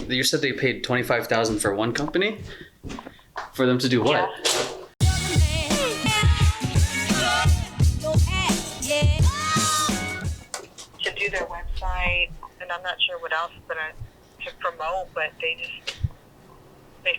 You said they paid $25,000 for one company? For them to do what? To do their website, and I'm not sure what else, but to promote, but they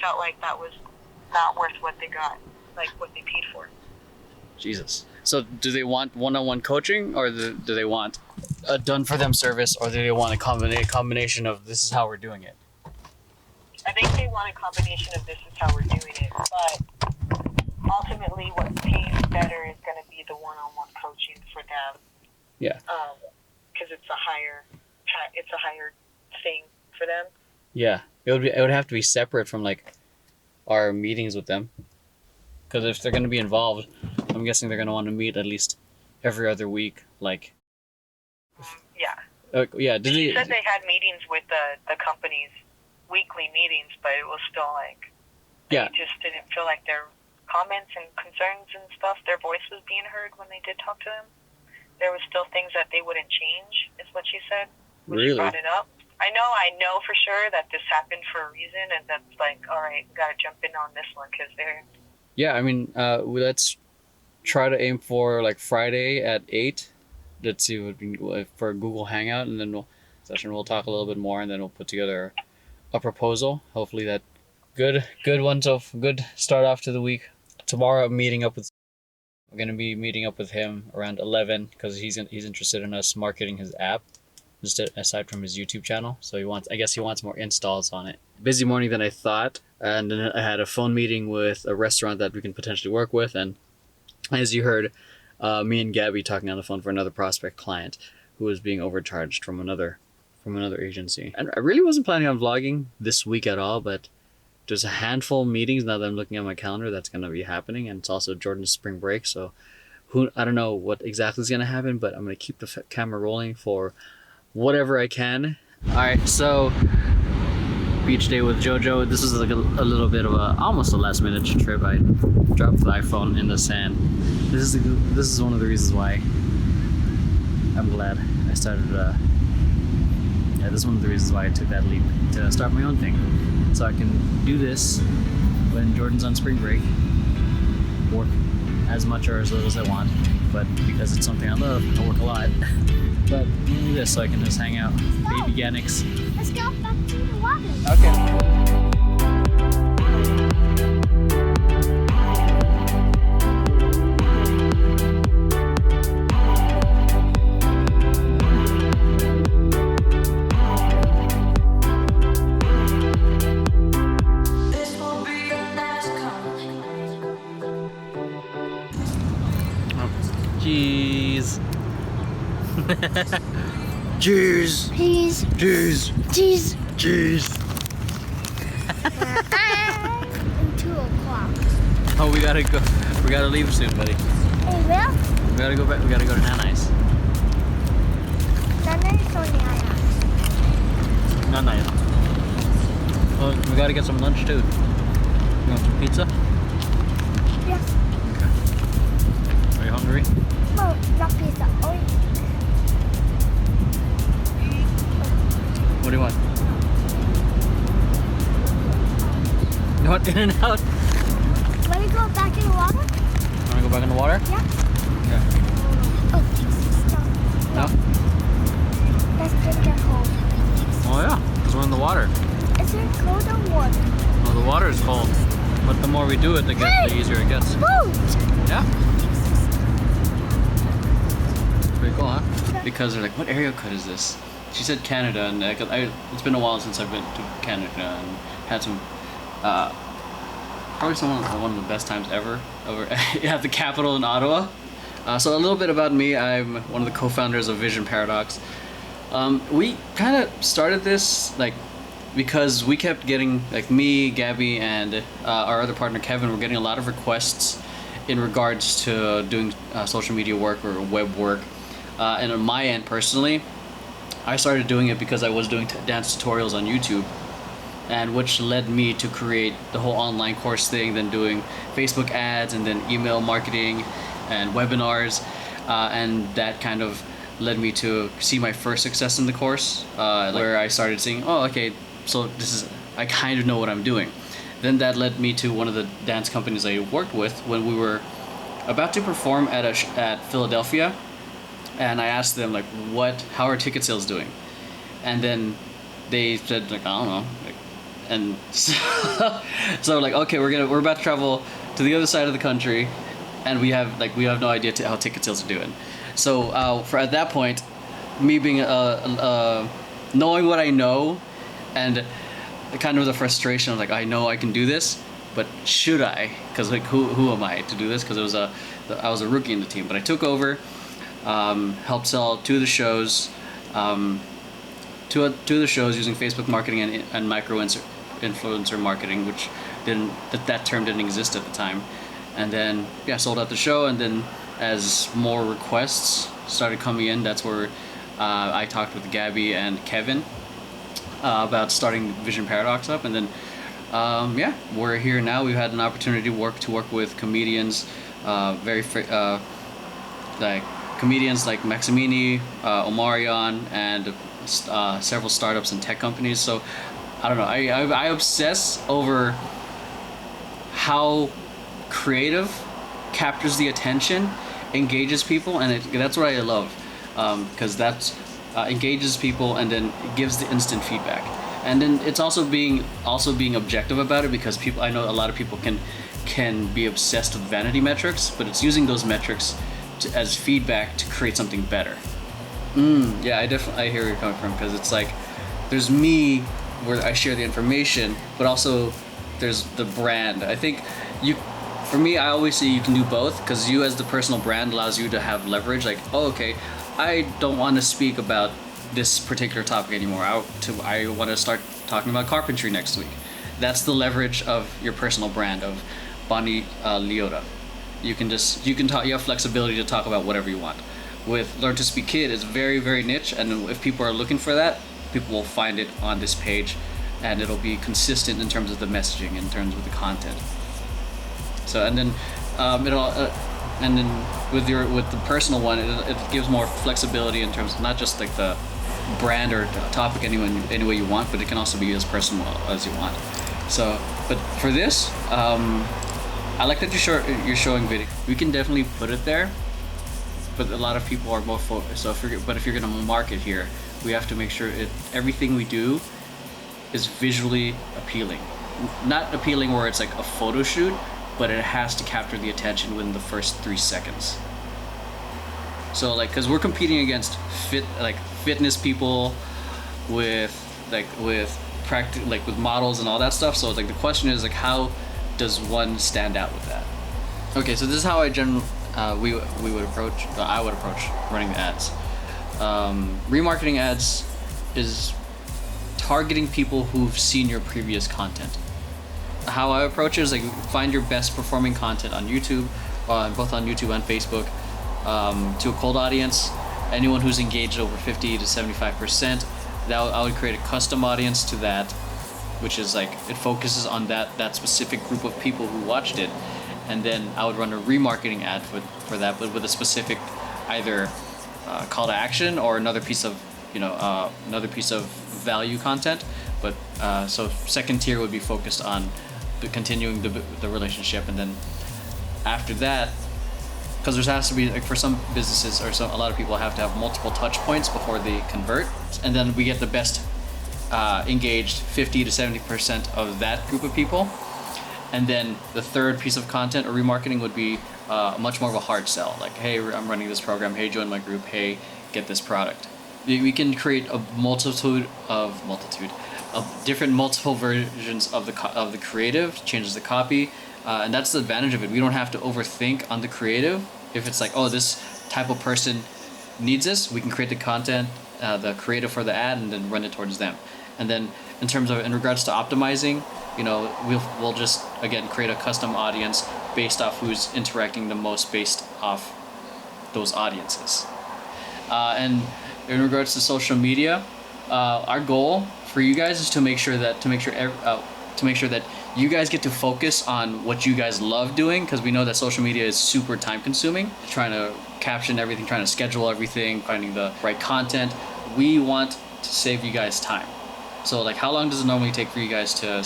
felt like that was not worth what they got, like what they paid for. Jesus. So do they want one-on-one coaching, or do they want a done-for-them service, or do they want a combination of this is how we're doing it? I think they want a combination of this is how we're doing it, but ultimately what pays better is going to be the one-on-one coaching for them. Yeah. Because it's a higher thing for them. Yeah, it would have to be separate from like our meetings with them. Because if they're going to be involved, I'm guessing they're going to want to meet at least every other week. Like. Yeah. Yeah. She said they had meetings with the companies, weekly meetings, but it was still like. They just didn't feel like their comments and concerns and stuff, their voice was being heard when they did talk to them. There was still things that they wouldn't change, is what she said. Really? She brought it up. I know for sure that this happened for a reason, and that's like, all right, we gotta jump in on this one because they're. Yeah, I mean, let's try to aim for like Friday at 8. Let's see what we can, for a Google Hangout, and then we'll talk a little bit more, and then we'll put together a proposal. Hopefully that good one. So good start off to the week. Tomorrow I'm meeting up with. We're going to be meeting up with him around 11 because he's interested in us marketing his app, just aside from his YouTube channel. So he wants more installs on it. Busy morning than I thought, and then I had a phone meeting with a restaurant that we can potentially work with, and as you heard, me and Gabby talking on the phone for another prospect client who was being overcharged from another agency. And I really wasn't planning on vlogging this week at all, but there's a handful of meetings now that I'm looking at my calendar that's going to be happening, and it's also Jordan's spring break, so I don't know what exactly is going to happen, but I'm going to keep the camera rolling for whatever I can. All right, so beach day with JoJo. This is like a little bit of almost a last minute trip. I dropped the iPhone in the sand. This is one of the reasons why I'm glad I started. This is one of the reasons why I took that leap to start my own thing. So I can do this when Jordan's on spring break, work as much or as little as I want, but because it's something I love, I work a lot. But I'm gonna do this so I can just hang out, baby Ganix. Let's go back to the water. Okay. Jeez. Jeez. Please. Jeez. Jeez. Jeez. 2 o'clock. Oh, we gotta leave soon, buddy. Hey, Will? We gotta go back. We gotta go to Nanai's. Nanai's or Nana? Nanai's. Oh, we gotta get some lunch too. You want some pizza? Yes. Are you hungry? No, not pizza. Oh, What do you want? You want In and Out? want to go back in the water? Wanna go back in the water? Yeah. Yeah. Oh, stop. No? Let's drink at home. Oh yeah, because we're in the water. Is it cold or warm? Well, the water is cold, but the more we do it, the easier it gets. Boat! Yeah? Pretty cool, huh? Because they're like, what area code is this? She said Canada, and it's been a while since I've been to Canada and had some, probably one of the best times ever over at the capital in Ottawa. So a little bit about me. I'm one of the co-founders of Vision Paradox. We kind of started this because we kept getting, me, Gabby, and our other partner Kevin were getting a lot of requests in regards to doing social media work or web work. And on my end personally, I started doing it because I was doing dance tutorials on YouTube, and which led me to create the whole online course thing, then doing Facebook ads, and then email marketing and webinars, and that kind of led me to see my first success in the course, where I started seeing, oh, okay, so I kind of know what I'm doing. Then that led me to one of the dance companies I worked with when we were about to perform at Philadelphia, and I asked them like, how are ticket sales doing? And then they said like, I don't know, like, and so like, okay, we're about to travel to the other side of the country, and we have no idea how ticket sales are doing. So for at that point, me being knowing what I know, and kind of the frustration of like, I know I can do this, but should I? Because like, who am I to do this? Because I was a rookie in the team, but I took over, helped sell two of the shows, two of the shows using Facebook marketing and micro influencer marketing, which that term didn't exist at the time. And then sold out the show, and then as more requests started coming in, that's where I talked with Gabby and Kevin about starting Vision Paradox up, and then we're here now. We've had an opportunity to work with comedians, like comedians like Maximini, Omarion, and several startups and tech companies. So I don't know. I obsess over how creative captures the attention, engages people, and that's what I love, because that's engages people and then gives the instant feedback. And then it's also being objective about it, because I know a lot of people can be obsessed with vanity metrics, but it's using those metrics as feedback to create something better. I hear where you're coming from, because it's like there's me where I share the information, but also there's the brand. I think for me, I always say you can do both, because you as the personal brand allows you to have leverage. Like, oh, okay, I don't want to speak about this particular topic anymore. I want to start talking about carpentry next week. That's the leverage of your personal brand of Bonnie Leota. You can talk. You have flexibility to talk about whatever you want. With Learn to Speak Kid, it's very, very niche, and if people are looking for that, people will find it on this page, and it'll be consistent in terms of the messaging, in terms of the content. So and then with the personal one, it gives more flexibility in terms of not just like the brand or topic any way you want, but it can also be as personal as you want. So, but for this, I like that you're showing video. We can definitely put it there, but a lot of people are more focused. So if you're gonna market here, we have to make sure everything we do is visually appealing. Not appealing where it's like a photo shoot, but it has to capture the attention within the first 3 seconds. So like, because we're competing against fitness people with models and all that stuff. So like the question is like, how does one stand out with that? Okay, so this is how I I would approach running the ads. Remarketing ads is targeting people who've seen your previous content. How I approach it is like, find your best performing content on YouTube, both on YouTube and Facebook, to a cold audience. Anyone who's engaged over 50 to 75%, I would create a custom audience to that, which is like, it focuses on that specific group of people who watched it, and then I would run a remarketing ad for that, but with a specific either call to action or another piece of value content. But so second tier would be focused on continuing the relationship, and then after that, because there has to be, like, for some businesses or a lot of people have to have multiple touch points before they convert, and then we get the best engaged 50 to 70% of that group of people. And then the third piece of content or remarketing would be much more of a hard sell, like, hey, I'm running this program, hey, join my group, hey, get this product. We can create a multitude of different multiple versions of the creative, changes the copy, and that's the advantage of it. We don't have to overthink on the creative. If it's like, oh, this type of person needs this, we can create the content, the creative for the ad, and then run it towards them. And then in regards to optimizing, we'll just again create a custom audience based off who's interacting the most based off those audiences. And in regards to social media, our goal for you guys is to make sure that you guys get to focus on what you guys love doing, because we know that social media is super time consuming, trying to caption everything, trying to schedule everything, finding the right content. We want to save you guys time. So, like, how long does it normally take for you guys to?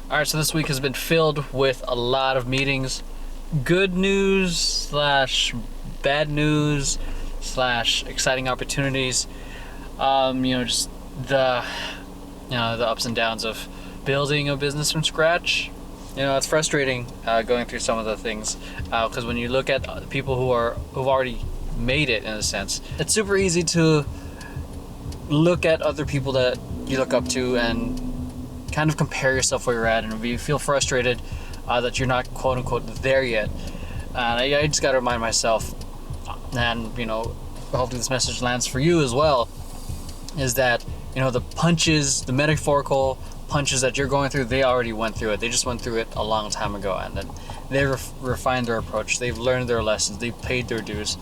All right, so this week has been filled with a lot of meetings. Good news slash bad news slash exciting opportunities. Just the the ups and downs of building a business from scratch. It's frustrating going through some of the things because when you look at people who've already made it, in a sense, it's super easy to look at other people that you look up to and kind of compare yourself where you're at, and you feel frustrated that you're not quote unquote there yet. And I just got to remind myself, and hopefully this message lands for you as well, is that the punches, the metaphorical punches that you're going through, they already went through it. They just went through it a long time ago, and then they refined their approach. They've learned their lessons. They've paid their dues,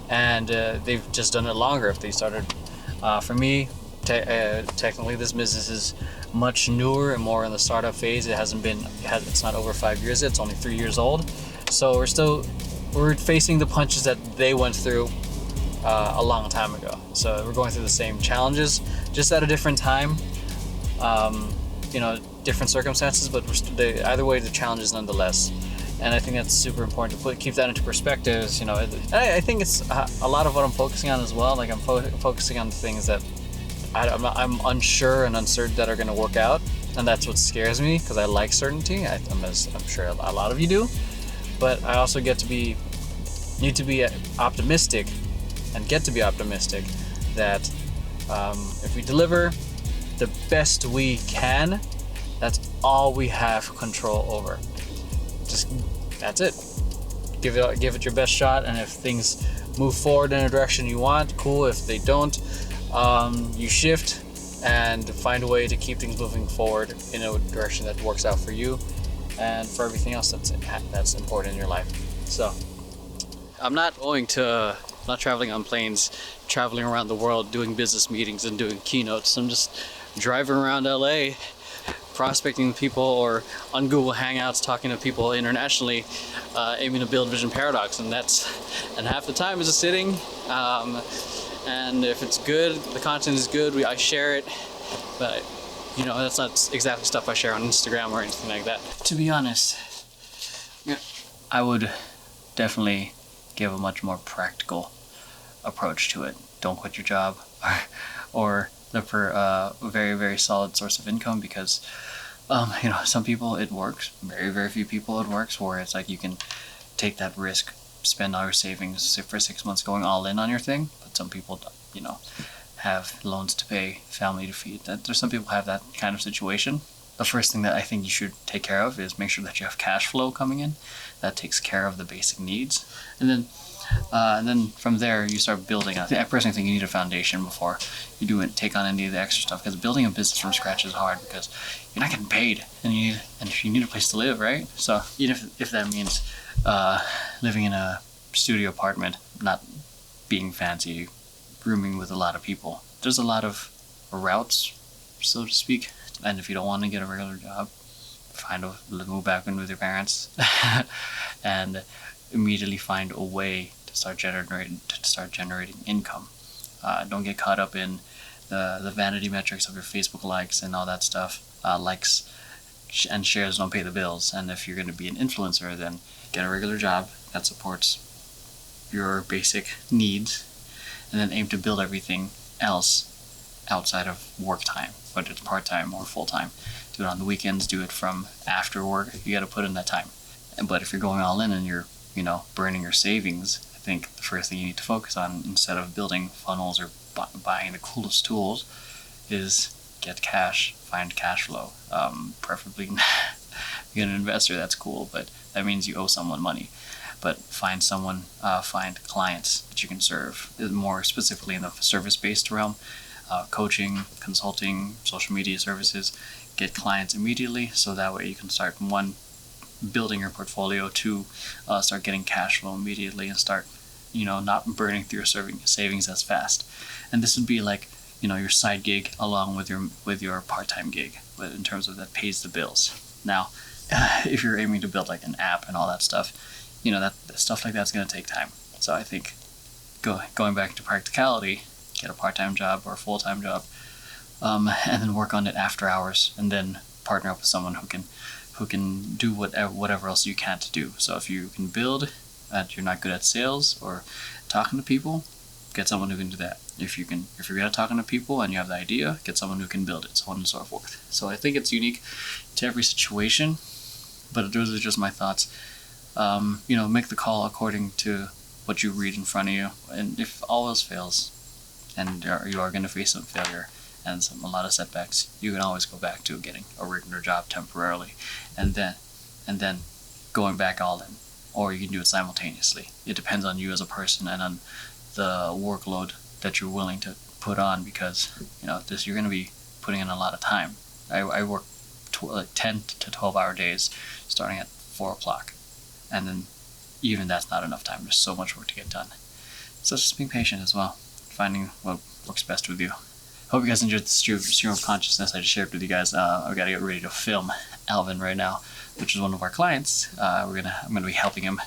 and they've just done it longer if they started. For me, technically, this business is much newer and more in the startup phase. It's not over 5 years. It's only 3 years old. So we're facing the punches that they went through a long time ago. So we're going through the same challenges, just at a different time. Different circumstances, but either way, the challenges nonetheless. And I think that's super important to keep that into perspective. I think it's a lot of what I'm focusing on as well. Like I'm focusing on the things that I'm unsure and uncertain that are going to work out, and that's what scares me because I like certainty. I'm sure a lot of you do, but I also need to be optimistic, and get to be optimistic that if we deliver the best we can, that's all we have control over. That's it. Give it your best shot, and if things move forward in a direction you want, cool. If they don't, you shift and find a way to keep things moving forward in a direction that works out for you and for everything else that's important in your life. So I'm not traveling on planes, traveling around the world, doing business meetings and doing keynotes. I'm just driving around LA, prospecting people, or on Google Hangouts talking to people internationally, aiming to build Vision Paradox, and half the time is a sitting. And if it's good, the content is good, I share it, but that's not exactly stuff I share on Instagram or anything like that. To be honest, I would definitely give a much more practical approach to it. Don't quit your job, or look for a very, very solid source of income, because some people it works, very, very few people it works, where it's like you can take that risk, spend all your savings for 6 months going all in on your thing. But some people have loans to pay, family to feed. There's some people have that kind of situation. The first thing that I think you should take care of is make sure that you have cash flow coming in. That takes care of the basic needs, and then from there you start building. I personally think you need a foundation before you take on any of the extra stuff, because building a business from scratch is hard, because you're not getting paid, and you need a place to live, right? So even if that means living in a studio apartment, not being fancy, rooming with a lot of people, there's a lot of routes, so to speak. And if you don't want to get a regular job, move back in with your parents and immediately find a way to start generating income. Don't get caught up in the vanity metrics of your Facebook likes and all that stuff. Likes and shares don't pay the bills. And if you're going to be an influencer, then get a regular job that supports your basic needs, and then aim to build everything else outside of work time, whether it's part-time or full-time. Do it on the weekends, do it from after work. You got to put in that time. But if you're going all in and you're burning your savings, I think the first thing you need to focus on, instead of building funnels or buying the coolest tools, is get cash, find cash flow. Preferably get an investor, that's cool, but that means you owe someone money. But find clients that you can serve, more specifically in the service-based realm. Coaching, consulting, social media services. Get clients immediately, so that way you can start, one, building your portfolio, two, start getting cash flow immediately, and start not burning through your savings as fast. And this would be like your side gig along with your part-time gig, but in terms of that pays the bills. Now if you're aiming to build like an app and all that stuff, that stuff like that's going to take time. So I think going back to practicality, get a part-time job or a full-time job, and then work on it after hours, and then partner up with someone who can do whatever else you can't do. So if you can build, and you're not good at sales or talking to people, get someone who can do that. If you're good at talking to people and you have the idea, get someone who can build it, so on and so forth. So I think it's unique to every situation, but those are just my thoughts. Make the call according to what you read in front of you, and if all else fails, and you are going to face some failure and a lot of setbacks, you can always go back to getting a regular job temporarily, and then going back all in, or you can do it simultaneously. It depends on you as a person and on the workload that you're willing to put on, because you're going to be putting in a lot of time. I work 10 to 12 hour days starting at 4 o'clock, and then even that's not enough time. There's so much work to get done. So just being patient as well, finding what works best with you. Hope you guys enjoyed the stream of consciousness I just shared with you guys. I've got to get ready to film Alvin right now, which is one of our clients. I'm gonna be helping him